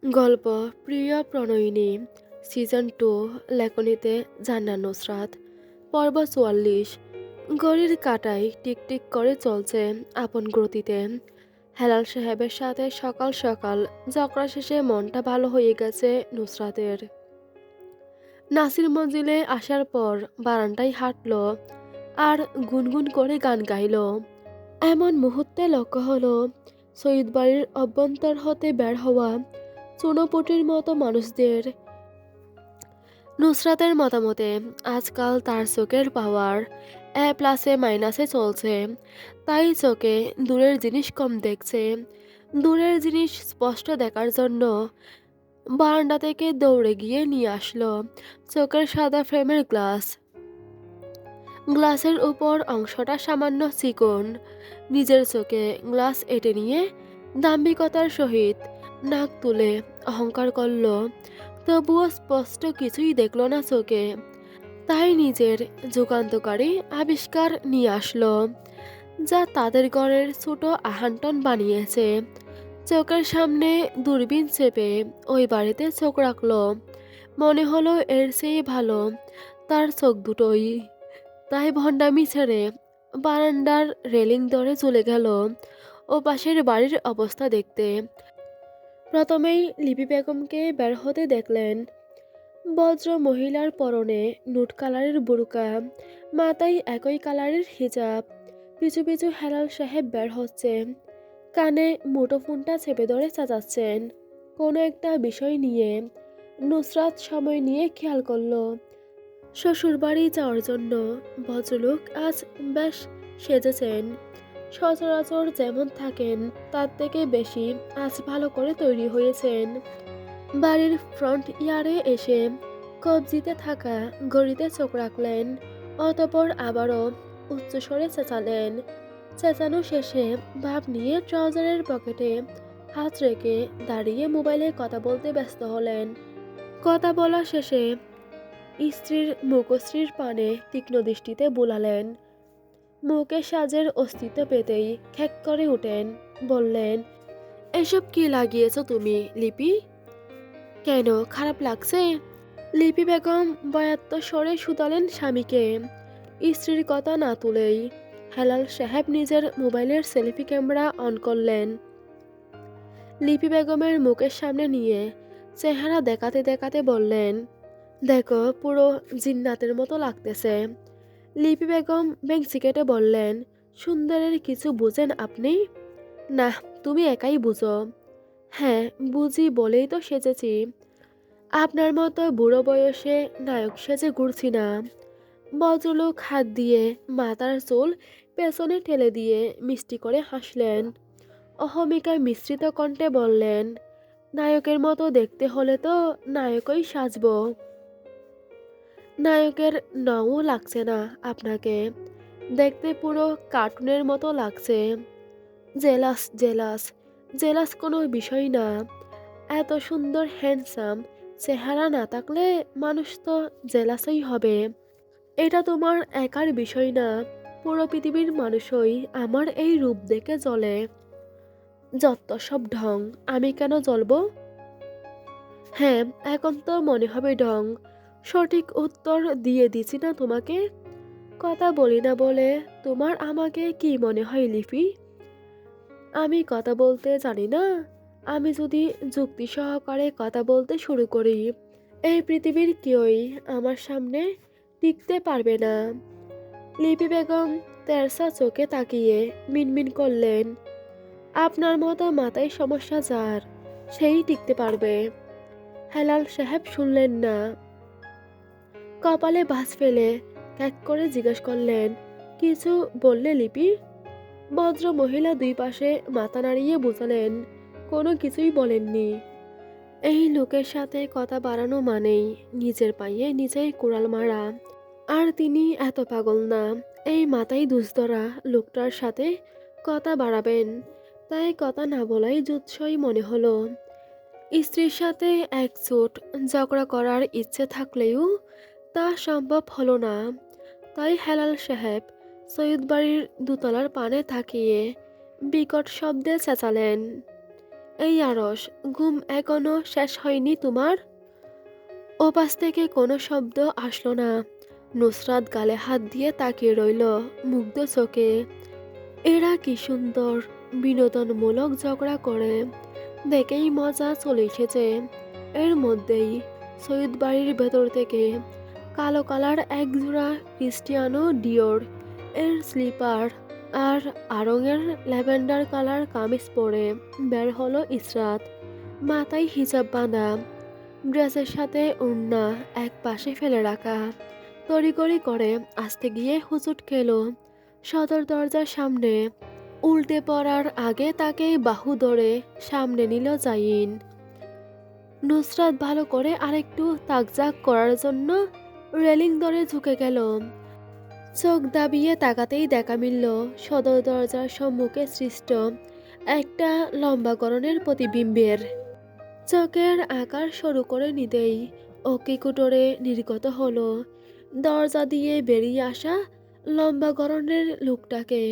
গল্প প্রিয় প্রণয়িনী সিজন 2 লেখনীতে জান্নাত নুসরাত পর্ব ৪৪। ঘড়ির কাঁটায় টিকটিক করে চলছে আপন গতিতে। হেলাল সাহেবের সাথে সকাল সকাল ঝগড়া শেষে মনটা ভালো হয়ে গেছে নুসরাতের। নাসির মঞ্জিলে আসার পর বারান্দায় হাঁটলো আর গুনগুন করে গান গাইল। এমন মুহূর্তে লক্ষ্য হলো সৈয়দ বাড়ির অভ্যন্তর হতে বের হওয়া চুনোপুটির মতো মানুষদের। নুসরাতের মতামতে আজকাল তার চোখের পাওয়ার A+এ- চলছে, তাই চোখে দূরের জিনিস কম দেখছে। দূরের জিনিস স্পষ্ট দেখার জন্য বারান্দা থেকে দৌড়ে গিয়ে নিয়ে আসলো চোখের সাদা ফ্রেমের গ্লাস। গ্লাসের উপর অংশটা সামান্য চিকন। নিজের চোখে গ্লাস এঁটে নিয়ে দাম্ভিকতার সহিত নাক তুলে অহংকার করল, তবুও স্পষ্ট কিছুই দেখল না চোখে। তাই নিজের যুগান্তকারী আবিষ্কার নিয়ে আসলো, যা তাদের ঘরের ছোট আহান্টন বানিয়েছে। চোখের সামনে দূরবীন চেপে ওই বাড়িতে চোখ রাখলো। মনে হলো এর চেয়ে ভালো তার চোখ দুটোই। তাই ভণ্ডামি ছেড়ে বারান্দার রেলিং ধরে চলে গেল ও পাশের বাড়ির অবস্থা দেখতে। প্রথমেই লিপি বেগমকে বের হতে দেখলেন। ভদ্র মহিলার পরনে নুট কালারের বুরকা, মাথায় একই কালারের হিজাব। পিছু পিছু হেলাল সাহেব বের হচ্ছে, কানে মুঠোফোনটা চেপে ধরে চেঁচাচ্ছেন কোনো একটা বিষয় নিয়ে। নুসরাত সময় নিয়ে খেয়াল করলো শ্বশুরবাড়ি যাওয়ার জন্য ভদ্রলোক আজ বেশ সেজেছেন। সচরাচর যেমন থাকেন তার থেকে বেশি আজ ভালো করে তৈরি হয়েছেন। বাড়ির ফ্রন্ট ইয়ার্ডে এসে কবজিতে থাকা ঘড়িতে চোখ রাখলেন, অতঃপর আবারও উচ্চস্বরে চেঁচালেন। চেঁচানো শেষে ভাব নিয়ে ট্রাউজারের পকেটে হাত রেখে দাঁড়িয়ে মোবাইলে কথা বলতে ব্যস্ত হলেন। কথা বলা শেষে স্ত্রীর মুখশ্রীর পানে তীক্ষ্ণ দৃষ্টিতে বুলালেন। মুখে সাজের অস্তিত্ব পেতেই খ্যাক করে উঠেন, বললেন, এসব কি লাগিয়েছ তুমি লিপি? কেন, খারাপ লাগছে? লিপি বেগম বয়াত্ত স্বরে শুধালেন স্বামীকে। স্ত্রীর কথা না তুলেই হেলাল সাহেব নিজের মোবাইলের সেলফি ক্যামেরা অন করলেন। লিপি বেগমের মুখের সামনে নিয়ে চেহারা দেখাতে দেখাতে বললেন, দেখো পুরো জিন্নাতের মতো লাগতেছে। লিপি বেগম বেঞ্চি কেটে বললেন, সুন্দরের কিছু বুঝেন আপনি? না, তুমি একাই বুঝো। হ্যাঁ, বুঝি বলেই তো সেজেছি। আপনার মতো বুড়ো বয়সে নায়ক সেজে ঘুরছি না। ভদ্রলোক হাত দিয়ে মাথার চুল পেছনে ঠেলে দিয়ে মিষ্টি করে হাসলেন। অহমিকায় মিশ্রিত কণ্ঠে বললেন, নায়কের মতো দেখতে হলে তো নায়কই সাজবো। নায়কের নও লাগছে না আপনাকে, দেখতে পুরো কার্টুনের মতো লাগছে। জেলাস জেলাস জেলাস কোনো বিষয় না। এত সুন্দর হ্যান্ডসাম চেহারা না থাকলে মানুষ তো জেলাসই হবে। এটা তোমার একার বিষয় না, পুরো পৃথিবীর মানুষই আমার এই রূপ দেখে জ্বলে। যত সব ঢং, আমি কেন জ্বলবো? হ্যাঁ, এখন তো মনে হবে ঢং। সঠিক উত্তর দিয়ে দিছি না তোমাকে? কথা বলি না বলে তোমার আমাকে কি মনে হয় লিপি? আমি কথা বলতে জানি না? আমি যদি যুক্তি সহকারে কথা বলতে শুরু করি, এই পৃথিবীর কেউই আমার সামনে টিকতে পারবে না। লিপি বেগম তেরসা চোখে তাকিয়ে মিনমিন করলেন, আপনার মতো মাথায় সমস্যা যার, সেই টিকতে পারবে। হেলাল সাহেব শুনলেন না। কপালে ভাঁজ ফেলে ক্যাক করে জিজ্ঞেস করলেন, কিছু বললে লিপি? ভদ্র মহিলা দুই পাশে মাথা নাড়িয়ে বোঝালেন, কোনো কিছুই বলেননি। এই লোকের সাথে কথা বাড়ানো মানেই নিজের পায়ে নিজেই কুড়াল মারা। আর তিনি এত পাগল না এই মাথায় দুস্তরা লোকটার সাথে কথা বাড়াবেন। তাই কথা না বলাই জুৎসই মনে হলো। স্ত্রীর সাথে একচোট ঝগড়া করার ইচ্ছে থাকলেও তা সম্ভব হলো না। তাই হেলাল সাহেব সৈয়দ বাড়ির দোতলার পানে তাকিয়ে বিকট শব্দে চেঁচালেন, এই আরস, ঘুম এখনো শেষ হয়নি তোমার? ওপাশ থেকে কোনো শব্দ আসলো না। নুসরাত গালে হাত দিয়ে তাকিয়ে রইল মুগ্ধ চোখে। এরা কি সুন্দর বিনোদনমূলক ঝগড়া করে, দেখেই মজা চলে এসেছে। এর মধ্যেই সৈয়দ বাড়ির ভেতর থেকে কালো কালার একজোড়া ক্রিস্টিয়ানো ডিওর এর স্লিপার আর আড়ঙের ল্যাভেন্ডার কালার কামিজ পরে বের হলো ইসরাত। মাথায় হিজাব বাঁধা, ড্রেসের সাথে ওড়না এক পাশে ফেলে রাখা। তড়িঘড়ি করে আসতে গিয়ে হুঁচট খেলো সদর দরজার সামনে। উল্টে পড়ার আগে তাকে বাহু ধরে সামনে নিল জাইন। নুসরাত ভালো করে আরেকটু তাকজাক করার জন্য রেলিং ধরে ঝুঁকে গেল। চোখ দাবিয়ে তাকাতেই দেখা মিলল সদর দরজার সম্মুখে সৃষ্ট একটা লম্বা গড়নের প্রতিবিম্বের। চোখের আকার সরু করে নিতেই অকিকুটরে নির্গত হলো দরজা দিয়ে বেরিয়ে আসা লম্বা গড়নের লোকটাকে।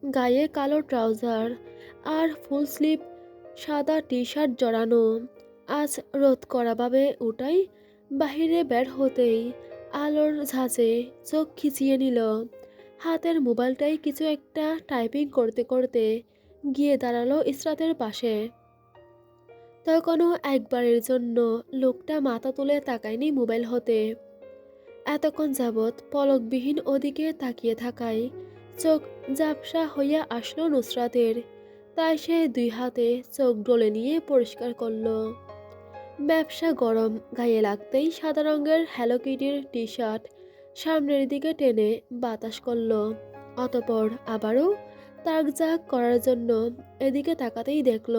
গায়ে কালো ট্রাউজার আর ফুল স্লিভ সাদা টি শার্ট জড়ানো। আজ রোদ কড়াভাবে উঠাই বাহিরে বের হতেই আলোর ঝাঁজে চোখ খিচিয়ে নিল। হাতের মোবাইলটাই কিছু একটা টাইপিং করতে করতে গিয়ে দাঁড়ালো ইসরাতের পাশে। তখনও একবারের জন্য লোকটা মাথা তুলে তাকায়নি মোবাইল হতে। এতক্ষণ যাবৎ পলকবিহীন ওদিকে তাকিয়ে থাকায় চোখ ঝাপসা হইয়া আসলো নুসরাতের। তাই সে দুই হাতে চোখ ডলে নিয়ে পরিষ্কার করল। ব্যবসা গরম গায়ে লাগতেই সাদা রঙের হ্যালো কিটির টি শার্ট সামনের দিকে টেনে বাতাস করল। অতপর আবারও তাকঝাক করার জন্য এদিকে তাকাতেই দেখল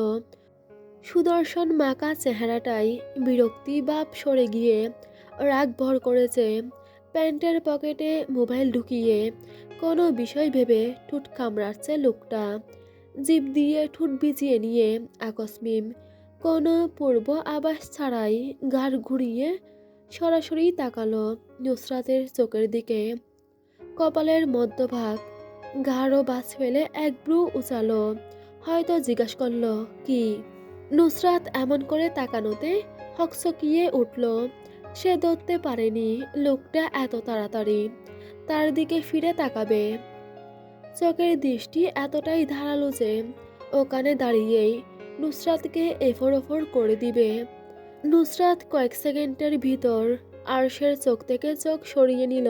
সুদর্শন মাকা চেহারাটাই বিরক্তি ভাব সরে গিয়ে রাগ ভর করেছে। প্যান্টের পকেটে মোবাইল ঢুকিয়ে কোনো বিষয় ভেবে ঠোঁট কামড়াচ্ছে লোকটা। জিভ দিয়ে ঠোঁট ভিজিয়ে নিয়ে আকস্মিক কোনো পূর্ব আভাস ছাড়াই ঘাড় ঘুরিয়ে সরাসরি তাকালো নুসরাতের চোখের দিকে। কপালের মধ্যভাগ গাঢ় বাজ ফেলে এক ব্রু উচালো, হয়তো জিজ্ঞাসা করলো কি। নুসরাত এমন করে তাকানোতে হকচকিয়ে উঠল। সে ধরতে পারেনি লোকটা এত তাড়াতাড়ি তার দিকে ফিরে তাকাবে। চোখের দৃষ্টি এতটাই ধারালো যে ওখানে দাঁড়িয়েই নুসরাতকে এফর ওফর করে দিবে। নুসরাত কয়েক সেকেন্ডের ভিতর আরশের চোখ থেকে চোখ সরিয়ে নিল।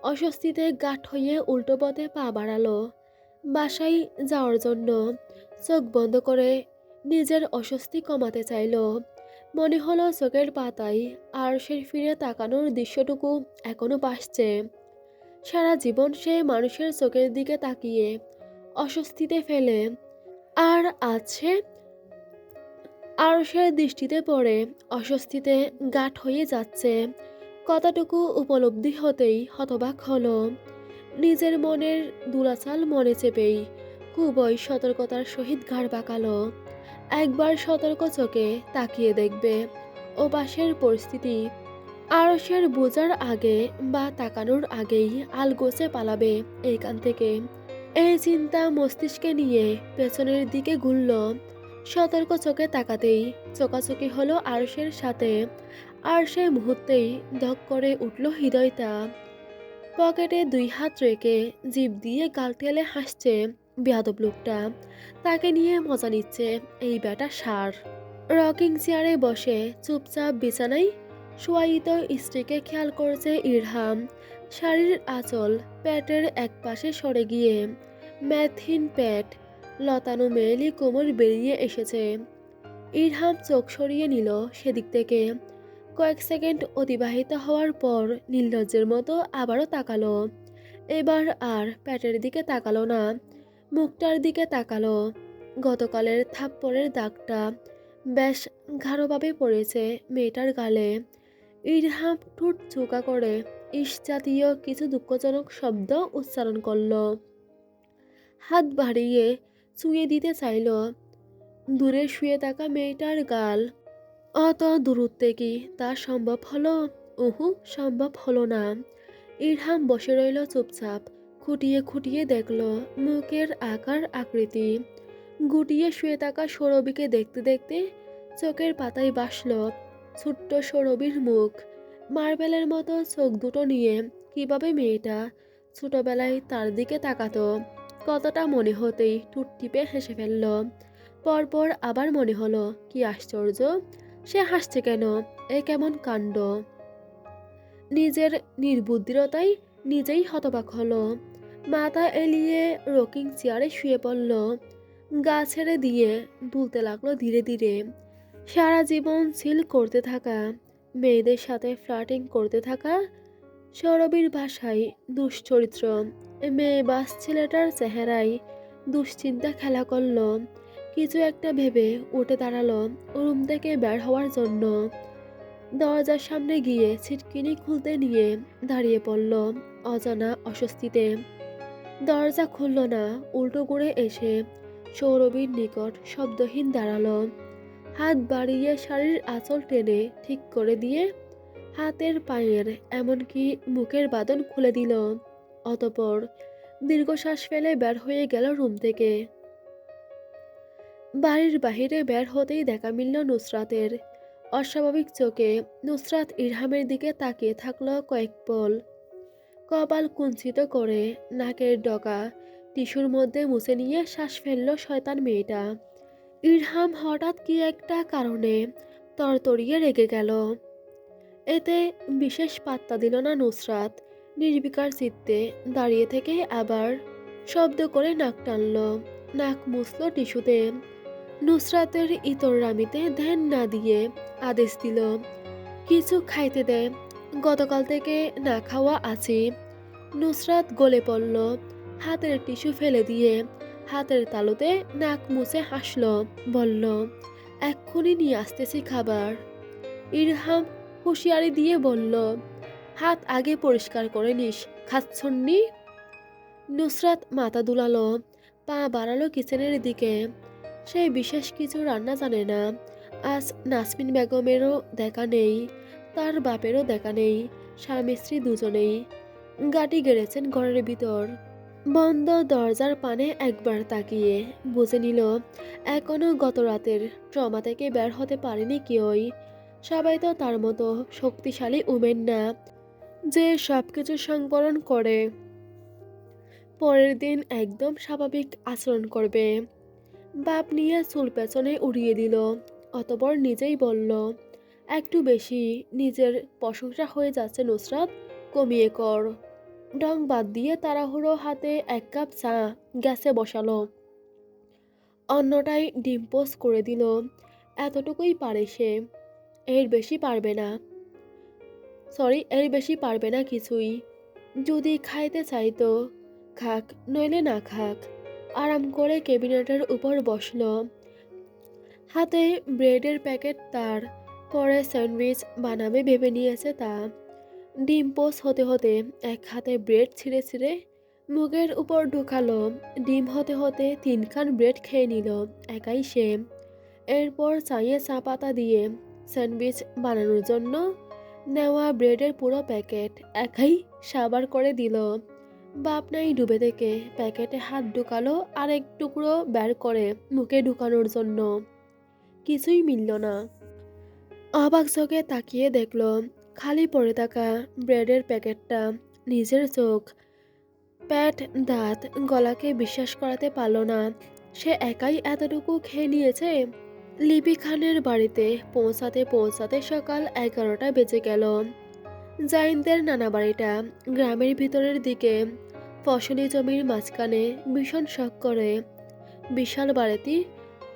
অস্বস্তিতে গাঁট হয়ে উল্টো পথে পা বাড়ালো বাসায় যাওয়ার জন্য। চোখ বন্ধ করে নিজের অস্বস্তি কমাতে চাইল। মনে হলো চোখের পাতায় আরশের ফিরে তাকানোর দৃশ্যটুকু এখনো ভাসছে। সারা জীবন সে মানুষের চোখের দিকে তাকিয়ে অস্বস্তিতে ফেলে, আর আছে আরশের দৃষ্টিতে পড়ে অস্বস্তিতে গাঁট হয়ে যাচ্ছে। কতটুকু উপলব্ধি হতেই হতবাক হলো। নিজের মনের দুরাচাল মনে চেপেই খুবই সতর্কতার সহিত ঘাড় বাঁকালো। একবার সতর্ক চোখে তাকিয়ে দেখবে ও পাশের পরিস্থিতি। আরশের বোঝার আগে বা তাকানোর আগেই আলগোছে পালাবে এইখান থেকে। এই চিন্তা মস্তিষ্কে নিয়ে পেছনের দিকে ঘুরল। সতর্ক চোখে তাকাতেই চোকাচোকি হলো আরশের সাথে। আর সেই মুহূর্তেই ধক করে উঠল হৃদয়টা। পকেটে দুই হাত রেখে জিভ দিয়ে গাল টেলে হাসছে বেয়াদব লোকটা। তাকে নিয়ে মজা নিচ্ছে এই বেটা সার। রকিং চেয়ারে বসে চুপচাপ বিছানায় শোয়ায়িত স্ত্রীকে খেয়াল করছে ইরহাম। শাড়ির আঁচল পেটের এক পাশে সরে গিয়ে ম্যাথহীন পেট, লতানো মেয়েলি কোমর বেরিয়ে এসেছে। ইরহাম চোখ সরিয়ে নিল সেদিক থেকে। কয়েক সেকেন্ড অতিবাহিত হওয়ার পর নির্লজ্জের মতো আবারও তাকালো। এবার আর পেটের দিকে তাকালো না, মুখটার দিকে তাকালো। গতকালের থাপ্পড়ের দাগটা বেশ গাঢ়ভাবে পড়েছে মেয়েটার গালে। ইরহাম ঠোঁট চোকা করে ইস জাতীয় কিছু দুঃখজনক শব্দ উচ্চারণ করল। হাত বাড়িয়ে ছুঁয়ে দিতে চাইল দূরে শুয়ে থাকা মেয়েটার গাল। অত দূরত্বে কি তা সম্ভব হলো? উহু, সম্ভব হলো না। ইরহাম বসে রইল চুপচাপ। খুঁটিয়ে খুঁটিয়ে দেখল মুখের আকার আকৃতি। গুটিয়ে শুয়ে থাকা সৌরভীকে দেখতে দেখতে চোখের পাতায় ভাসল ছোট্ট সৌরভীর মুখ। মার্বেলের মতো চোখ দুটো নিয়ে কিভাবে মেয়েটা ছোটবেলায় তার দিকে তাকাতো। কতটা মনে হতেই ঠোঁট টিপে হেসে ফেলল। পরপর আবার মনে হলো কি আশ্চর্য, সে হাসছে কেন, এ কেমন কাণ্ড। নিজের নির্বুদ্ধিরতায় নিজেই হতবাক হলো। মাথা এলিয়ে রকিং চেয়ারে শুয়ে পড়ল। গা ছেড়ে দিয়ে দুলতে লাগলো ধীরে ধীরে। সারা জীবন সিল করতে থাকা, মেয়েদের সাথে ফ্লার্টিং করতে থাকা সৌরভীর ভাষায় দুশ্চরিত্র, মেয়ে বাস ছেলেটার চেহারায় দুশ্চিন্তা খেলা করলো। কিছু একটা ভেবে উঠে দাঁড়ালো রুম থেকে বের হওয়ার জন্য। দরজার সামনে গিয়ে ছিটকিনি খুলতে নিয়ে দাঁড়িয়ে পড়ল অজানা অস্বস্তিতে। দরজা খুলল না, উল্টো করে এসে সৌরভীর নিকট শব্দহীন দাঁড়ালো। হাত বাড়িয়ে শাড়ির আঁচল টেনে ঠিক করে দিয়ে হাতের পায়ের এমনকি মুখের বাঁধন খুলে দিল। অতঃপর দীর্ঘশ্বাস ফেলে বের হয়ে গেল রুম থেকে। বাড়ির বাহিরে বের হতেই দেখা মিলল নুসরাতের। অস্বাভাবিক চোখে নুসরাত ইরহামের দিকে তাকিয়ে থাকলো কয়েক পল। কপাল কুঞ্চিত করে নাকের ডগা টিস্যুর মধ্যে মুছে নিয়ে শ্বাস ফেলল শয়তান মেয়েটা। ইরহাম হঠাৎ কি একটা কারণে তরতরিয়ে রেগে গেল। এতে বিশেষ পাত্তা দিল না নুসরাত। নির্বিকার চিত্তে দাঁড়িয়ে থেকে আবার শব্দ করে নাক টানল, নাক মুছল টিস্যুতে। নুসরাতের ইতররামিতে ধ্যান না দিয়ে আদেশ দিল, কিছু খাইতে দে, গতকাল থেকে না খাওয়া আছি। নুসরাত গলে পড়ল, হাতের টিস্যু ফেলে দিয়ে হাতের তালুতে নাক মুছে হাসল, বলল, এক্ষুনি নিয়ে আসতেছি খাবার। ইরহাম হুঁশিয়ারি দিয়ে বলল, হাত আগে পরিষ্কার করে নিস, খাচ্ছন্নি। নুসরাত মাথা দুলালো, পা বাড়ালো কিচেনের দিকে। সে বিশেষ কিছু রান্না জানে না। আজ নাসমিন বেগমেরও দেখা নেই, তার বাপেরও দেখা নেই। স্বামী স্ত্রী দুজনেই গাটি গেড়েছেন ঘরের ভিতর। বন্ধ দরজার পানে একবার তাকিয়ে বুঝে নিল এখনো গত রাতের ট্রমা থেকে বের হতে পারেনি কেউই। সবাই তো তার মতো শক্তিশালী উমেন না যে সবকিছু সংবরণ করে পরের দিন একদম স্বাভাবিক আচরণ করবে। বাপ নিয়ে চুল পেছনে উড়িয়ে দিল। অতঃপর নিজেই বলল, একটু বেশি নিজের প্রশংসা হয়ে যাচ্ছে নুসরাত, কমিয়ে কর। ঢং বাদ দিয়ে তাড়াহুড়ো হাতে এক কাপ চা গ্যাসে বসালো, অন্যটায় ডিম পোস্ট করে দিল। এতটুকুই পারে সে, এর বেশি পারবে না। এর বেশি পারবে না কিছুই। যদি খাইতে চাইতো খাক, নইলে না খাক। আরাম করে ক্যাবিনেটের উপর বসল। হাতে ব্রেডের প্যাকেট তার, পরে স্যান্ডউইচ বানাবে ভেবে নিয়েছে তা। ডিম পোস্ট হতে হতে এক হাতে ব্রেড ছিঁড়ে ছিঁড়ে মুখের উপর ঢুকালো। ডিম হতে হতে 3 খান ব্রেড খেয়ে নিল একাই সে। এরপর চাইয়ে চা পাতা দিয়ে স্যান্ডউইচ বানানোর জন্য নেওয়া ব্রেডের পুরো প্যাকেট একাই সাবার করে দিল। বাপ নাই ডুবে থেকে প্যাকেটে হাত ঢুকালো আর এক টুকরো বের করে মুখে ঢুকানোর জন্য। কিছুই মিলল না। অবাক চোখে তাকিয়ে দেখল খালি পড়ে থাকা ব্রেডের প্যাকেটটা। নিজের চোখ, পেট, দাঁত, গলাকে বিশ্বাস করাতে পারল না সে একাই এতটুকু খেয়ে নিয়েছে। লিপি খানের বাড়িতে পৌঁছাতে পৌঁছাতে সকাল 11টা বেজে গেল। জাইনদের নানা বাড়িটা গ্রামের ভিতরের দিকে, ফসলি জমির মাঝখানে ভীষণ শখ করে। বিশাল বাড়িটি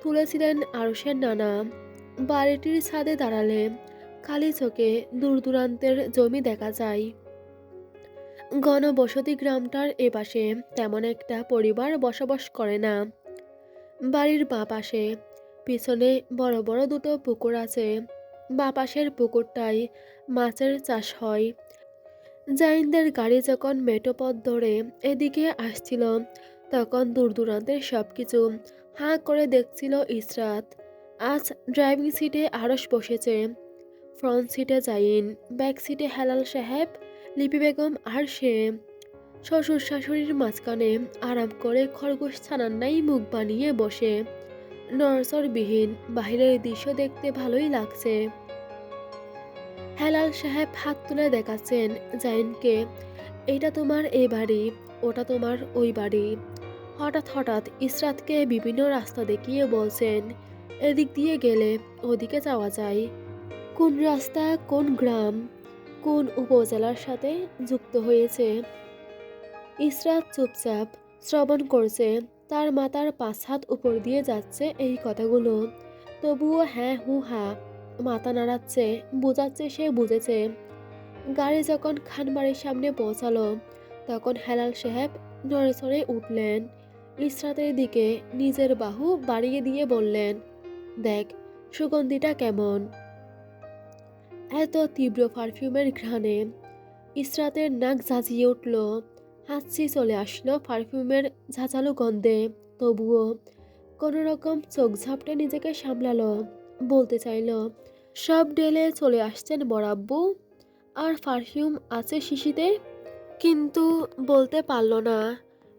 তুলেছিলেন আরশের নানা। বাড়িটির ছাদে দাঁড়ালে খালি চোখে দূর দূরান্তের জমি দেখা যায়। ঘনবসতি গ্রামটার এপাশে তেমন একটা পরিবার বসবাস করে না। বাড়ির বাঁ পাশে পিছনে বড় বড় দুটো পুকুর আছে। বাঁ পাশের পুকুরটায় মাছের চাষ হয়। জাইনদের গাড়ি যখন মেঠো পথ ধরে এদিকে আসছিল তখন দূর দূরান্তের সবকিছু হাঁ করে দেখছিল ইসরাত। আজ ড্রাইভিং সিটে আরশ বসেছে, ফ্রন্ট সিটে জাইন, ব্যাক সিটে হেলাল সাহেব, লিপি বেগম আর সে। শ্বশুর শাশুড়ির মাঝখানে আরাম করে খরগোশ ছানার নাই মুখ বানিয়ে বসে নড়চড়বিহীন বাহিরের দৃশ্য দেখতে ভালোই লাগছে। হেলাল সাহেব হাত তুলে দেখাচ্ছেন জাইনকে, এটা তোমার এই বাড়ি, ওটা তোমার ওই বাড়ি। হঠাৎ হঠাৎ ইসরাতকে বিভিন্ন রাস্তা দেখিয়ে বলছেন, এদিক দিয়ে গেলে ওদিকে যাওয়া যায়। কোন রাস্তা কোন গ্রাম কোন উপজেলার সাথে যুক্ত হয়েছে ইসরাত চুপচাপ শ্রবণ করছে। তার মাথার ৫ হাত উপর দিয়ে যাচ্ছে এই কথাগুলো, তবুও হ্যাঁ হু হা মাথা নাড়াচ্ছে, বোঝাচ্ছে সে বুঝেছে। গাড়ি যখন খানবাড়ির সামনে পৌঁছালো তখন হেলাল সাহেব নড়েচড়ে উঠলেন, ইসরাতের দিকে নিজের বাহু বাড়িয়ে দিয়ে বললেন, দেখ সুগন্ধিটা কেমন। এত তীব্র পারফিউমের ঘ্রাণে ইসরাতের নাক ঝাঁঝিয়ে উঠল, হাঁচি চলে আসলো পারফিউমের ঝাঁঝালো গন্ধে। তবুও কোনো রকম চোখ ঝাপটে নিজেকে সামলালো, বলতে চাইল, সব ঢেলে চলে আসছেন বড়াব্বু, আর পারফিউম আছে শিশিতে। কিন্তু বলতে পারল না।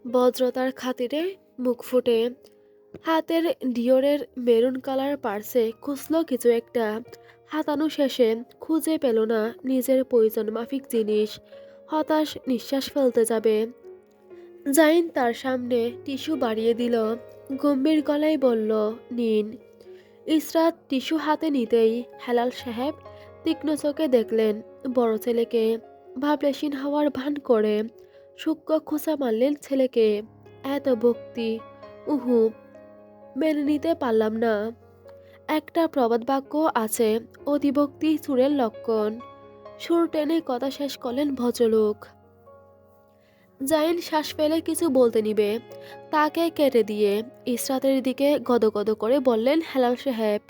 বজ্রতার খাতিরে মুখ ফুটে হাতের ডিওরের মেরুন কালার পার্সে খুঁজল কিছু একটা, হাতানো শেষে খুঁজে পেল না নিজের প্রয়োজন মাফিক জিনিস। হতাশ নিঃশ্বাস ফেলতে যাবে, জাইন তার সামনে টিস্যু বাড়িয়ে দিল, গম্ভীর গলায় বলল, নিন। ইসরাত টিস্যু হাতে নিতেই হেলাল সাহেব তীক্ষ্ণ চোখে দেখলেন বড় ছেলেকে, ভাবলেশীন হওয়ার ভান করে সূক্ষ্ম খোঁচা মারলেন ছেলেকে। এত ভক্তি, উহু, মেনে নিতে পারলাম না। একটা প্রবাদ বাক্য আছে, অতিভক্তি চুরের লক্ষণ। সুর টেনে কথা শেষ করলেন ভদ্রলোক। জাইন শ্বাস ফেলে কিছু বলতে নিবে, তাকে কেটে দিয়ে ইসরাতের দিকে গদগদ করে বললেন হেলাল সাহেব।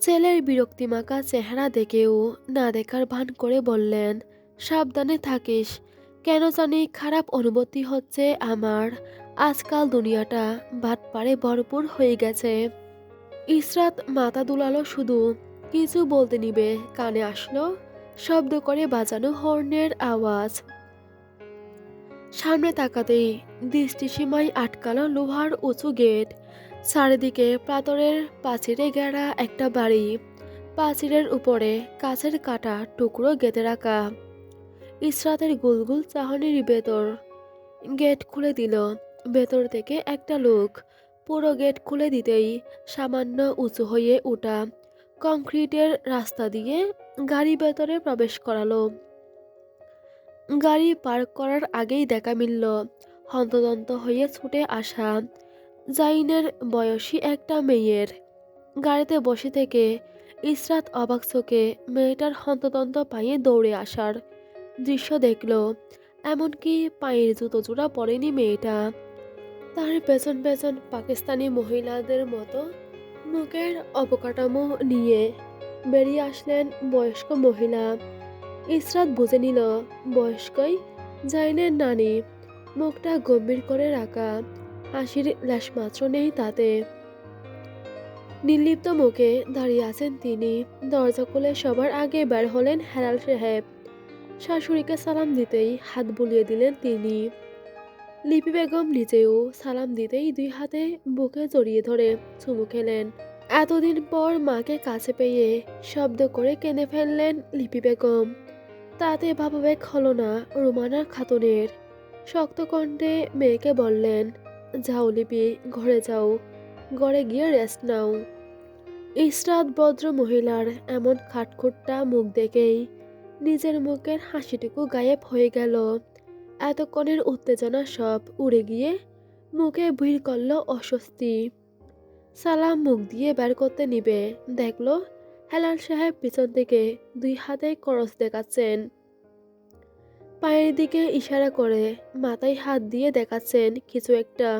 ছেলের বিরক্তিমাখা চেহারা দেখেও না দেখার ভান করে বললেন, সাবধানে থাকিস, কেন জানি খারাপ অনুভূতি হচ্ছে আমার। আজকাল দুনিয়াটা বাটপারে ভরপুর হয়ে গেছে। ইসরাত মাথা দুলালো শুধু, কিছু বলতে নিবে কানে আসলো শব্দ করে বাজানো হর্নের আওয়াজ। সামনে তাকাতেই দৃষ্টিসীমায় আটকালো লোহার উঁচু গেট, চারিদিকে পাথরের প্রাচীরে ঘেরা একটা বাড়ি, প্রাচীরের উপরে কাছের কাটা টুকরো গেঁথে রাখা। ইসরাতের গুলগুল চাহনির ভেতর গেট খুলে দিল, ভেতর থেকে একটা লোক পুরো গেট খুলে দিতেই সামান্য উঁচু হয়ে ওঠা কংক্রিটের রাস্তা দিয়ে গাড়ি ভেতরে প্রবেশ করালো। গাড়ি পার্ক করার আগেই দেখা মিলল হন্তদন্ত হয়ে ছুটে আসা জাইনের বয়সী একটা মেয়ের। গাড়িতে বসে থেকে ইসরাত অবাক চোখে মেয়েটার হন্তদন্ত পায়ে দৌড়ে আসার দৃশ্য দেখল। এমনকি পায়ের জুতো জোড়া পরেনি মেয়েটা। তার পেছন পেছন পাকিস্তানি মহিলাদের মতো মুখের অবকাঠামো নিয়ে বেরিয়ে আসলেন বয়স্ক মহিলা। ইসরাত বুঝে নিল বয়স্কই জাইনের নানি, মুখটা গম্ভীর করে রাখা, হাসির লেশমাত্র নেই তাতে। নির্লিপ্ত মুখে দাঁড়িয়ে আছেন তিনি। দরজা খুলে সবার আগে বের হলেন হেলাল সাহেব। শাশুড়িকে সালাম দিতেই হাত বুলিয়ে দিলেন তিনি। লিপি বেগম নিজেও সালাম দিতেই ২ হাতে বুকে জড়িয়ে ধরে চুমু খেলেন। এতদিন পর মাকে কাছে পেয়ে শব্দ করে কেঁদে ফেললেন লিপি বেগম। তাতে ভাবাবেগ হলো না রুমানা খাতুনের। শক্ত কণ্ঠে মেয়েকে বললেন, যাও লিপি, ঘরে যাও, ঘরে গিয়ে রেস্ট নাও। ইসরাত ভদ্র মহিলার এমন খাটখুট্টা মুখ দেখেই নিজের মুখের হাসিটুকু গায়েব হয়ে গেল। এতক্ষণের উত্তেজনা সব উড়ে গিয়ে মুখে ভিড় করল অস্বস্তি। সালাম মুখ দিয়ে বের করতে নিবে, দেখল হেলাল সাহেব পিছন থেকে ২ হাতে করস দেখাচ্ছেন। পায়ের দিকে ইশারা করে মাথায় হাত দিয়ে দেখাচ্ছেন কিছু একটা।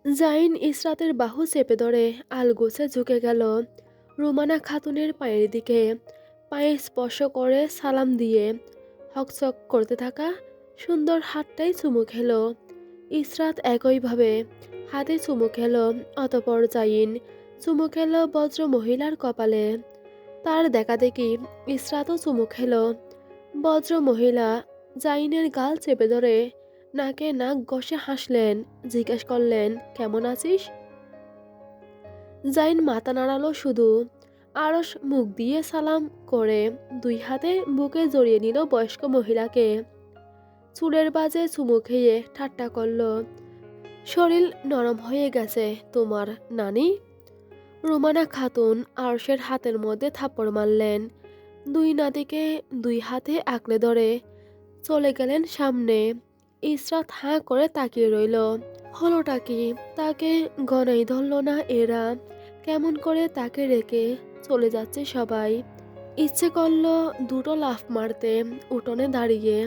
জাইন ইসরাতের বাহু চেপে ধরে আলগোছে ঝুঁকে গেল রুমানা খাতুনের পায়ের দিকে। পায়ে স্পর্শ করে সালাম দিয়ে হকচক করতে থাকা সুন্দর হাতটাই চুমু খেলো। ইসরাত একইভাবে হাতে চুমু খেলো, অতপর জাইন চুমু খেলো বজ্র মহিলার কপালে। তার দেখা দেখি ইসরাতও চুমু খেলো। বজ্র মহিলা জাইনের গাল চেপে ধরে নাকে নাক ঘষে হাসলেন, জিজ্ঞেস করলেন, কেমন আছিস? জাইন মাথা নাড়ালো শুধু। আরস মুখ দিয়ে সালাম করে দুই হাতে বুকে জড়িয়ে নিল বয়স্ক মহিলাকে। চুলের বাজে চুমু খেয়ে ঠাট্টা করল, শরীর নরম হয়ে গেছে তোমার নানি। রুমানা খাতুন আরশের হাতের মধ্যে থাপ্পড় মারলেন। দুই নাতিকে দুই হাতে আঁকড়ে ধরে চলে গেলেন সামনে। ইসরাত হাঁ করে তাকিয়ে রইল। হলোটা কি? তাকে গনাই ধরল না এরা? কেমন করে তাকে রেখে চলে যাচ্ছে সবাই। ইচ্ছে করল দুটো লাফ মারতে উঠোনে দাঁড়িয়ে,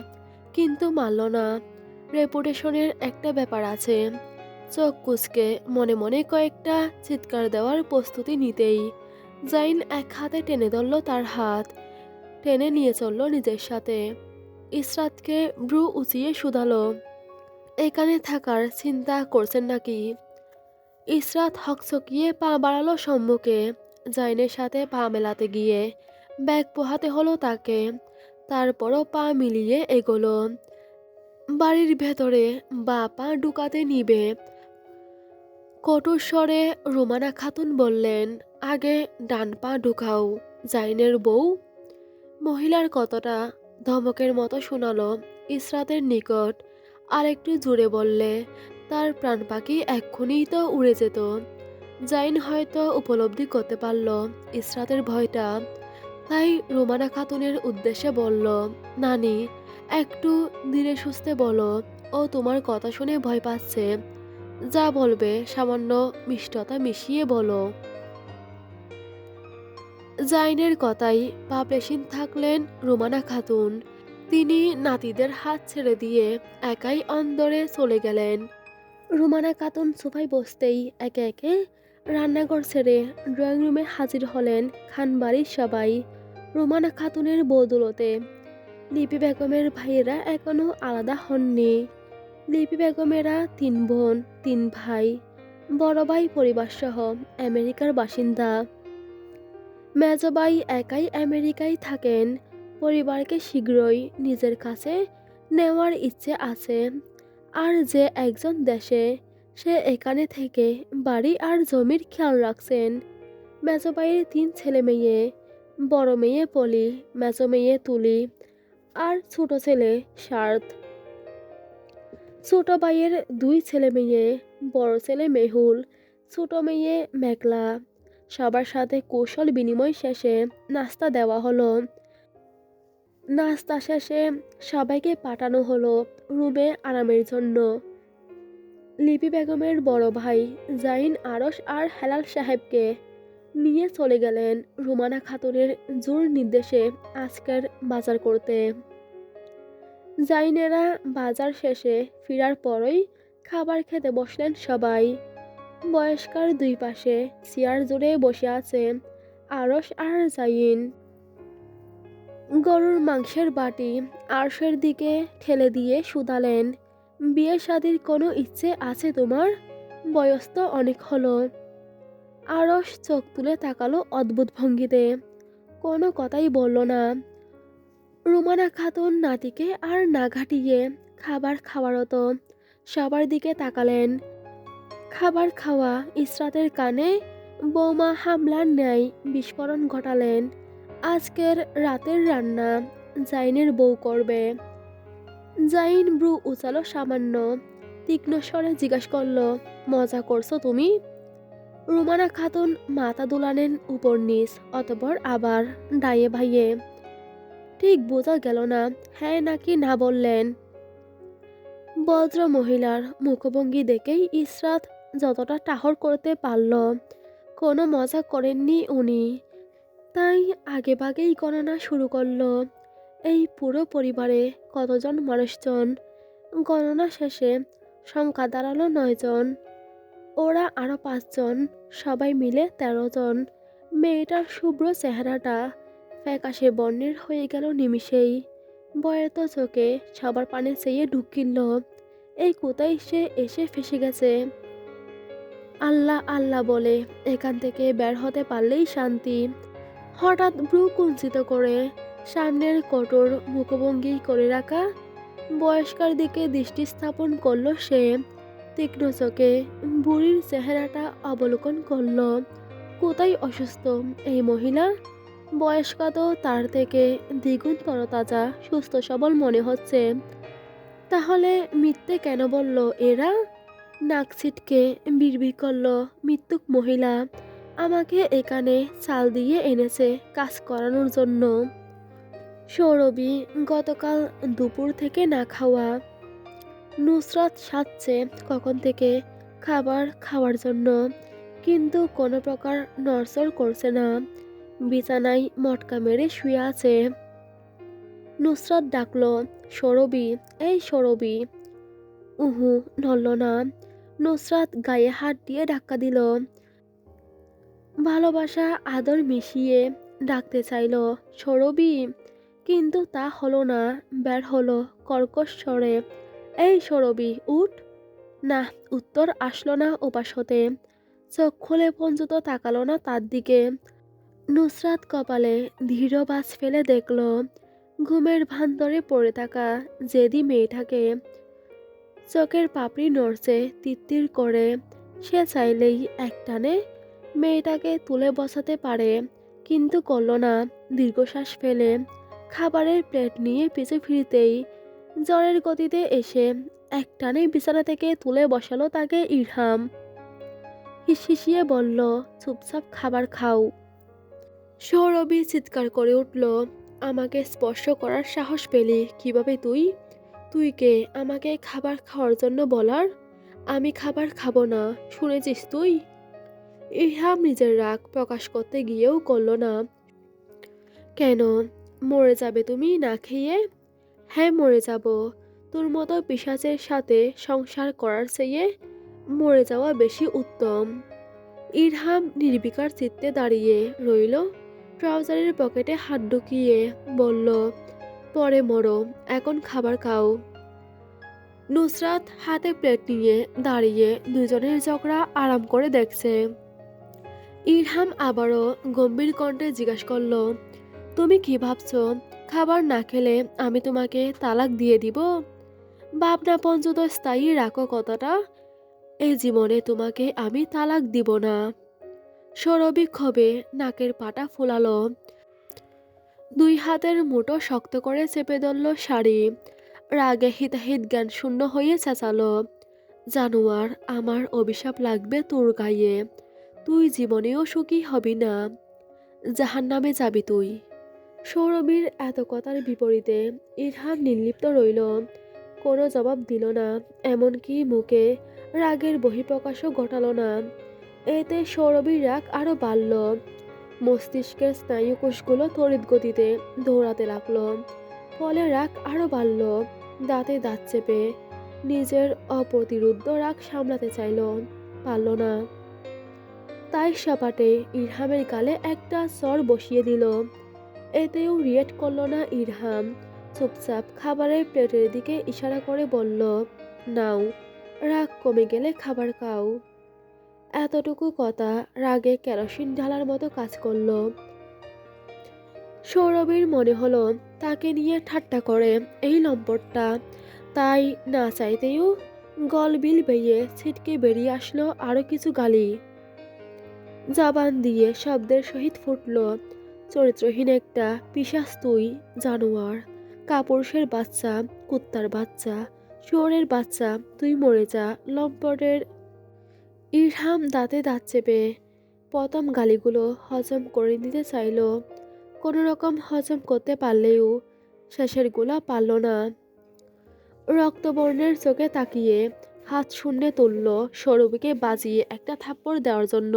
কিন্তু মারল না। রেপুটেশনের একটা ব্যাপার আছে। চোখ কুঁচকে মনে মনে কয়েকটা চিৎকার দেওয়ার প্রস্তুতি নিতেই জাইন এক হাতে টেনে ধরল তার হাত, টেনে নিয়ে চলল নিজের সাথে। ইসরাতকে ব্রু উঁচিয়ে শুধালো, এখানে থাকার চিন্তা করছেন নাকি? ইসরাত হকচকিয়ে পা বাড়ালো সম্মুখে। জাইনের সাথে পা মেলাতে গিয়ে ব্যাগ পোহাতে হলো তাকে। তারপরও পা মিলিয়ে এগোলো। বাড়ির ভেতরে বা পা ঢুকাতে নিবে কটুর স্বরে রুমানা খাতুন বললেন, আগে ডান পা ঢুকাও জাইনের বউ। মহিলার কতটা ধমকের মতো শোনালো ইসরাতের নিকট। আর একটু জোরে বললে তার প্রাণ পাখি এক্ষুনি তো উড়ে যেত। জাইন হয়তো উপলব্ধি করতে পারল ইসরাতের ভয়টা, তাই রোমানা খাতুনের উদ্দেশ্যে বলল, নানি, একটু ধীরে সুস্থে বলো, ও তোমার কথা শুনে ভয় পাচ্ছে। যা বলবে সামান্য মিষ্টতা মিশিয়ে বলো। জাইনের কথাই ভাবলেশীন থাকলেন রোমানা খাতুন। তিনি নাতিদের হাত ছেড়ে দিয়ে একাই অন্দরে চলে গেলেন। রুমানা খাতুন সোফায় বসতেই একে একে রান্নাঘর ছেড়ে ড্রয়িং রুমে হাজির হলেন খানবাড়ির সবাই। রুমানা খাতুনের বদৌলতে লিপি বেগমের ভাইয়েরা এখনো আলাদা হননি। লিপি বেগমেরা 3 বোন 3 ভাই। বড় ভাই পরিবারসহ আমেরিকার বাসিন্দা। মেজো ভাই একাই আমেরিকায় থাকেন। পরিবারকে শীঘ্রই নিজের কাছে নেওয়ার ইচ্ছে আছে। আর যে একজন দেশে, সে এখানে থেকে বাড়ি আর জমির খেয়াল রাখছেন। মেজো ভাইয়ের 3 ছেলে মেয়ে। বড় মেয়ে পলি, মেজো মেয়ে তুলি আর ছোট ছেলে সার্থ। ছোট ভাইয়ের 2 ছেলে মেয়ে, বড় ছেলে মেহুল, ছোট মেয়ে মেঘলা। সবার সাথে কৌশল বিনিময় শেষে নাস্তা দেওয়া হলো। নাস্তা শেষে সবাইকে পাঠানো হলো রুমে আরামের জন্য। লিপি বেগমের বড় ভাই জাইন আরশ আর হেলাল সাহেবকে নিয়ে চলে গেলেন রুমানা খাতুনের জোর নির্দেশে আজকের বাজার করতে। জাইনেরা বাজার শেষে ফেরার পরই খাবার খেতে বসলেন সবাই। বয়স্কার 2 পাশে চেয়ার জুড়ে বসে আছে আরশ আর জাইন। গরুর মাংসের বাটি আরশের দিকে ঠেলে দিয়ে শুধালেন, বিয়ে শাদির কোনো ইচ্ছে আছে তোমার? বয়স তো অনেক হলো। আরশ চোখ তুলে তাকালো অদ্ভুত ভঙ্গিতে। কোনো কথাই বলল না। রুমানা খাতুন নাতিকে আর না ঘাটিয়ে খাবার খাওয়ারত সবার দিকে তাকালেন। খাবার খাওয়া ইসরাতের কানে বোমা হামলার ন্যায় বিস্ফোরণ ঘটালেন। আজকের রাতের রান্না জাইনের বউ করবে। জাইন ব্রু উচালো সামান্য। তীক্ষ্ণ স্বরে জিজ্ঞাসা করল, মজা করছো তুমি? রুমানা খাতুন মাথা দুলালেন উপর নিচ, অতঃপর আবার ডাইয়ে ভাইয়ে। ঠিক বোঝা গেল না হ্যাঁ নাকি না বললেন। ভদ্র মহিলার মুখভঙ্গি দেখেই ইসরাত যতটা টাহর করতে পারল, কোনো মজা করেননি উনি। তাই আগেভাগেই গণনা শুরু করলো। এই পুরো পরিবারে কতজন মানুষজন? গণনা শেষে সংখ্যা দাঁড়ালো 9 জন। ওরা আরো 5 জন, সবাই মিলে 13 জন। মেয়েটার শুভ্র চেহারাটা ফ্যাকাশে বর্ণের হয়ে গেল নিমিষেই। ভয়ের তো চোখে সবার পানে চেয়ে ঢুকিল। এই কোথায় সে এসে ফেসে গেছে। আল্লাহ আল্লাহ বলে এখান থেকে বের হতে পারলেই শান্তি। হঠাৎ ভ্রু কুঞ্চিত করে সামনের কঠোর মুখভঙ্গি করে রাখা বয়স্কার দিকে দৃষ্টি স্থাপন করলো সে। তীক্ষ্ণ চোখে বুড়ির চেহারাটা অবলোকন করলো। কোথায় অসুস্থ এই মহিলা? বয়স্কা তো তার থেকে দ্বিগুণ তরতাজা, সুস্থ সবল মনে হচ্ছে। তাহলে মিথ্যে কেন বলল এরা? নাক ছিটকে বিড়বিড় করল মৃত্যুক মহিলা। আমাকে এখানে চাল দিয়ে এনেছে কাজ করানোর জন্য। সৌরভী গতকাল দুপুর থেকে না খাওয়া। নুসরাত সাজছে কখন থেকে খাবার খাওয়ার জন্য, কিন্তু কোনো প্রকার নড়চড় করছে না। বিছানায় মটকা মেরে শুয়ে আছে। নুসরাত ডাকলো, সৌরভী, এই সৌরভী। উহু, নড়ল না। নুসরাত গায়ে হাত দিয়ে ধাক্কা দিল। ভালোবাসা আদর মিশিয়ে ডাকতে চাইল, সৌরভী, কিন্তু তা হলো না। বের হলো কর্কশ স্বরে, এই সৌরভী উঠ। না, উত্তর আসলো না ওপাশ হতে। চোখ খুলে পর্যন্ত তাকালো না তার দিকে। নুসরাত কপালে দৃঢ় বাজ ফেলে দেখল ঘুমের ভান ধরে পড়ে থাকা জেদি মেয়েটাকে। চোখের পাপড়ি নড়ছে তিত্তির করে। সে চাইলেই একটানে মেয়েটাকে তুলে বসাতে পারে, কিন্তু করল না। দীর্ঘশ্বাস ফেলে খাবারের প্লেট নিয়ে পিছু ফিরতেই জ্বরের গতিতে এসে একটানে বিছানা থেকে তুলে বসালো তাকে ইরহাম। হিসহিসিয়ে বলল, চুপচাপ খাবার খাও। সৌরভী চিৎকার করে উঠল, আমাকে স্পর্শ করার সাহস পেলি কিভাবে তুই? তুই কে আমাকে খাবার খাওয়ার জন্য বলার? আমি খাবার খাবো না, শুনেছিস তুই? ইরহাম নিজের রাগ প্রকাশ করতে গিয়েও করল না। কেন, মরে যাবে তুমি না খেয়ে? হ্যাঁ, মরে যাব। তোর মতো পিশাচের সাথে সংসার করার চেয়ে মরে যাওয়া বেশি উত্তম। ইরহাম নির্বিকার চিত্তে দাঁড়িয়ে রইল, ট্রাউজারের পকেটে হাত ঢুকিয়ে বলল, পরে মরো, এখন খাবার খাও। নুসরাত হাতে প্লেট নিয়ে দাঁড়িয়ে দুজনের ঝগড়া আরাম করে দেখছে। ইরহাম আবারও গম্ভীর কণ্ঠে জিজ্ঞাসা করল, তুমি কি ভাবছো খাবার না খেলে আমি তোমাকে তালাক দিয়ে দিব? ভাবনা পর্যন্ত স্থায়ী রাখো কথাটা। এই জীবনে তোমাকে আমি তালাক দিব না। সৌরভী ক্ষোভে নাকের পাটা ফোলালো। দুই হাতের মুঠো শক্ত করে চেপে ধরল শাড়ি। রাগে হিতাহিত জ্ঞান শূন্য হয়ে চেঁচালো, জানোয়ার, আমার অভিশাপ লাগবে তোর গায়ে। তুই জীবনেও সুখী হবি না, জাহান্নামে যাবি তুই। সৌরভীর এত কথার বিপরীতে ইরহাম নির্লিপ্ত রইল, কোনো জবাব দিল না, এমনকি মুখে রাগের বহিঃপ্রকাশও ঘটালো না। এতে সৌরভীর রাগ আরো বাড়ল। মস্তিষ্কের স্নায়ুকোষগুলো তড়িৎ গতিতে দৌড়াতে লাগলো। ফলে রাগ আরো বাড়ল। দাঁতে দাঁত চেপে নিজের অপ্রতিরোধ্য রাগ সামলাতে চাইল, পারল না। তাই সপাটে ইরহামের গালে একটা চড় বসিয়ে দিল। এতেও রিয়েক্ট করল না ইরহাম। চুপচাপ খাবারের প্লেটের দিকে ইশারা করে বলল, নাও, রাগ কমে গেলে খাবার খাও। এতটুকু কথা রাগে কেরোসিন ঢালার মতো কাজ করল। সৌরভীর মনে হলো তাকে নিয়ে ঠাট্টা করে এই লম্পটটা। তাই না চাইতেও গলবিল বেয়ে ছিটকে বেরিয়ে আসলো আরো কিছু গালি। জবান দিয়ে শব্দের সহিত ফুটল, চরিত্রহীন একটা পিশাচ তুই, জানোয়ার, কাপুরুষের বাচ্চা, কুত্তার বাচ্চা, শুয়োরের বাচ্চা, তুই মরে যা, লম্পটের। ইরহাম দাঁতে দাঁত চেপে প্রথম গালিগুলো হজম করে নিতে চাইল। কোনো রকম হজম করতে পারলেও শেষের গুলা পারল না। রক্তবর্ণের চোখে তাকিয়ে হাত শূন্যে তুলল সৌরভীকে বাজিয়ে একটা থাপ্পড় দেওয়ার জন্য।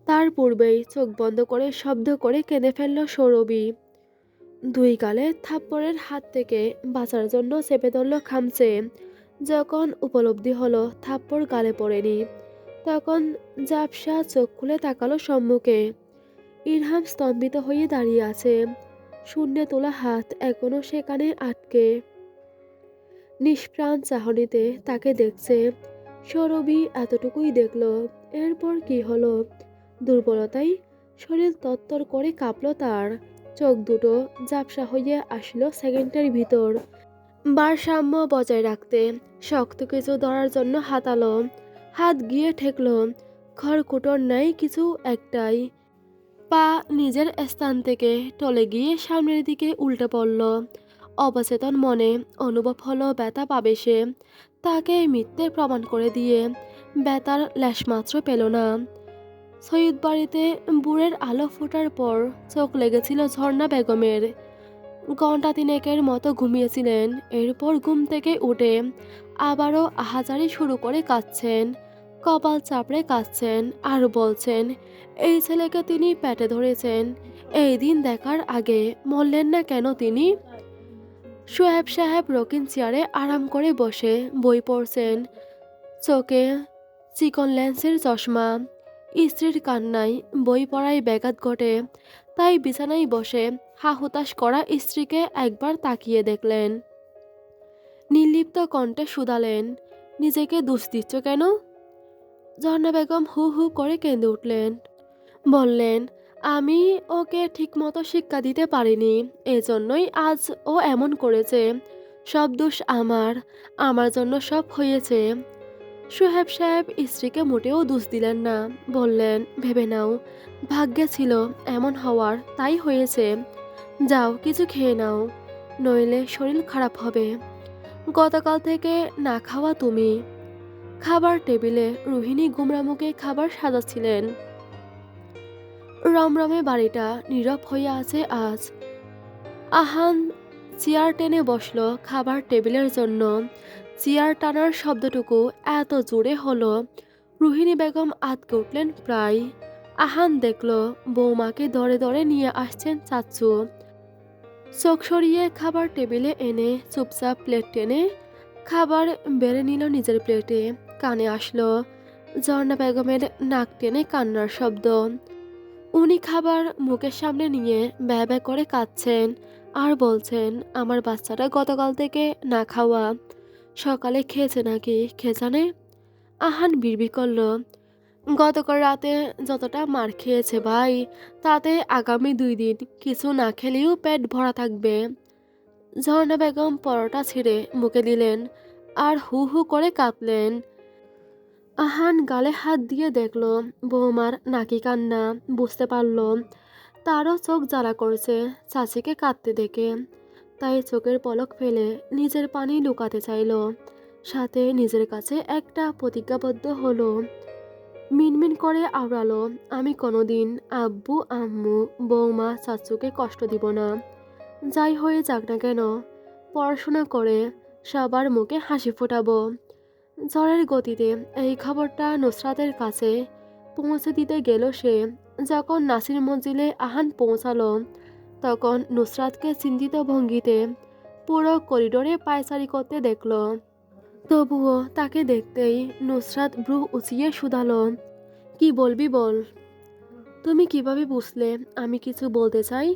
তার পূর্বেই চোখ বন্ধ করে শব্দ করে কেঁদে ফেলল সৌরভী। দুই গালে থাপ্পড়ের হাত থেকে বাঁচার জন্য চেপে ধরল খামচে। যখন উপলব্ধি হলো থাপ্পড় গালে পড়েনি, তখন ঝাপসা চোখ খুলে তাকালো সম্মুখে। ইরহাম স্তম্ভিত হয়ে দাঁড়িয়ে আছে, শূন্যে তোলা হাত এখনো সেখানে আটকে। নিষ্প্রাণ চাহনিতে তাকে দেখছে। সৌরভী এতটুকুই দেখল। এরপর কি হলো? দুর্বলতায় শরীর তত্তর করে কাঁপল তার। চোখ দুটো ঝাপসা হয়ে আসলো সেকেন্ডের ভিতর। ভারসাম্য বজায় রাখতে শক্ত কিছু ধরার জন্য হাতালো, হাত গিয়ে ঠেকলো খড়কুটোর ন্যায় কিছু একটাই। পা নিজের স্থান থেকে টলে গিয়ে সামনের দিকে উল্টে পড়ল। অবচেতন মনে অনুভব হলো ব্যথা পাবে সে। তাকে মিথ্যে প্রমাণ করে দিয়ে ব্যথার লেশমাত্র পেল না। সৈয়দ বাড়িতে বুড়ের আলো ফোটার পর চোখ লেগেছিল ঝর্ণা বেগমের। ঘণ্টা তিনেকের মতো ঘুমিয়েছিলেন। এরপর ঘুম থেকে উঠে আবারও আহাজারি শুরু করে কাঁদছেন, কপাল চাপড়ে কাঁদছেন আর বলছেন এই ছেলেকে তিনি পেটে ধরেছেন। এই দিন দেখার আগে মরলেন না কেন তিনি? সোহেব সাহেব রকিন চেয়ারে আরাম করে বসে বই পড়ছেন, চোখে চিকন লেন্সের চশমা। স্ত্রীর কান্নায় বই পড়ায় ব্যাঘাত ঘটে, তাই বিছানায় বসে হা হুতাশ করা স্ত্রীকে একবার তাকিয়ে দেখলেন। নির্লিপ্ত কণ্ঠে শুধালেন, নিজেকে দোষ দিচ্ছ কেন? ঝর্ণা বেগম হু হু করে কেঁদে উঠলেন। বললেন, আমি ওকে ঠিকমতো শিক্ষা দিতে পারিনি, এজন্যই আজ ও এমন করেছে। সব দোষ আমার, আমার জন্য সব হয়েছে। সোহেব সাহেব স্ত্রীকে মোটেও দোষ দিলেন না। বললেন, ভেবে নাও, ভাগ্যে ছিল এমন হওয়ার, তাই হয়েছে। যাও কিছু খেয়ে নাও, নইলে শরীর খারাপ হবে। গতকাল থেকে না খাওয়া তুমি। খাবার টেবিলে রোহিণী গুমরা মুখে খাবার সাজাচ্ছিলেন। রমরমে বাড়িটা নীরব হয়ে আছে আজ। আহান চেয়ার টেনে বসলো খাবার টেবিলের জন্য। চেয়ার টানার শব্দটুকু এত জোরে হলো রোহিণী বেগম আঁতকে উঠলেন প্রায়। আহান দেখল বৌমাকে ধরে ধরে নিয়ে আসছেন চাচ্চু। চোখ সরিয়ে খাবার টেবিলে এনে চুপচাপ প্লেট টেনে খাবার বেড়ে নিল নিজের প্লেটে। কানে আসলো ঝর্ণা বেগমের নাক টেনে কান্নার শব্দ। উনি খাবার মুখের সামনে নিয়ে ব্যয় ব্যয় করে কাঁদছেন আর বলছেন, আমার বাচ্চাটা গতকাল থেকে না খাওয়া। সকালে খেয়েছে নাকি কে জানে। আহান বিড়বিড় করল, গতকাল রাতে যতটা মার খেয়েছে ভাই, তাতে আগামী 2 দিন কিছু না খেলেও পেট ভরা থাকবে। ঝর্ণা বেগম পরোটা ছিঁড়ে মুখে দিলেন আর হু হু করে কাঁদলেন। আহান গালে হাত দিয়ে দেখল বৌমার নাকি কান্না, বুঝতে পারল তারও চোখ জ্বালা করছে চাচিকে কাঁদতে দেখে। তাই চোখের পলক ফেলে নিজের পানি লুকাতে চাইল, সাথে নিজের কাছে একটা প্রতিজ্ঞাবদ্ধ হলো। মিনমিন করে আওড়ালো, আমি কোনোদিন আব্বু আম্মু বৌমা চাচুকে কষ্ট দিব না, যাই হয়ে যাক না কেন। পড়াশোনা করে সবার মুখে হাসি ফোটাবো। ঝড়ের গতিতে এই খবরটা নুসরাতের কাছে পৌঁছে দিতে গেল সে। যখন নাসির মঞ্জিলে আহান পৌঁছালো, তখন নুসরাতকে চিন্তিত ভঙ্গিতে পুরো করিডোরে পায়চারি করতে দেখল। তবুও তাকে দেখতেই নুসরাত ভ্রু উঁচিয়ে শুধালো, কি বলবি বল। তুমি কিভাবে বুঝলে আমি কিছু বলতে চাই?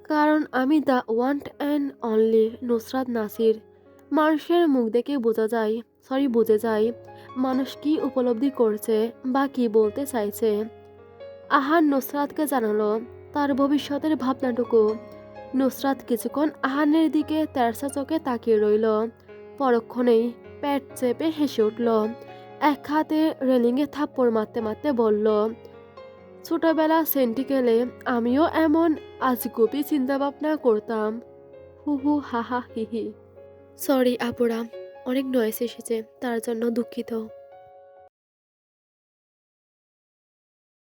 কারণ আমি the one and only Nusrat Nasir. মানুষের মুখ দেখে বুঝে যায় মানুষ কি উপলব্ধি করছে বা কি বলতে চাইছে। আহান নুসরাতকে জানালো তার ভবিষ্যতের ভাবনাটুকু। নুসরাত কিছুক্ষণ আহানের দিকে তেরসা চোখে তাকিয়ে রইল। পরক্ষণেই পেট চেপে হেসে উঠল। এক হাতে রেলিংয়ে থাপ্পড় মারতে মারতে বলল, ছোটবেলা সেন্টিকেলে আমিও এমন আজগুবি চিন্তাভাবনা করতাম। হু হু হা হা হি হি। সরি আপুরা, অনেক নয়েস এসেছে, তার জন্য দুঃখিত।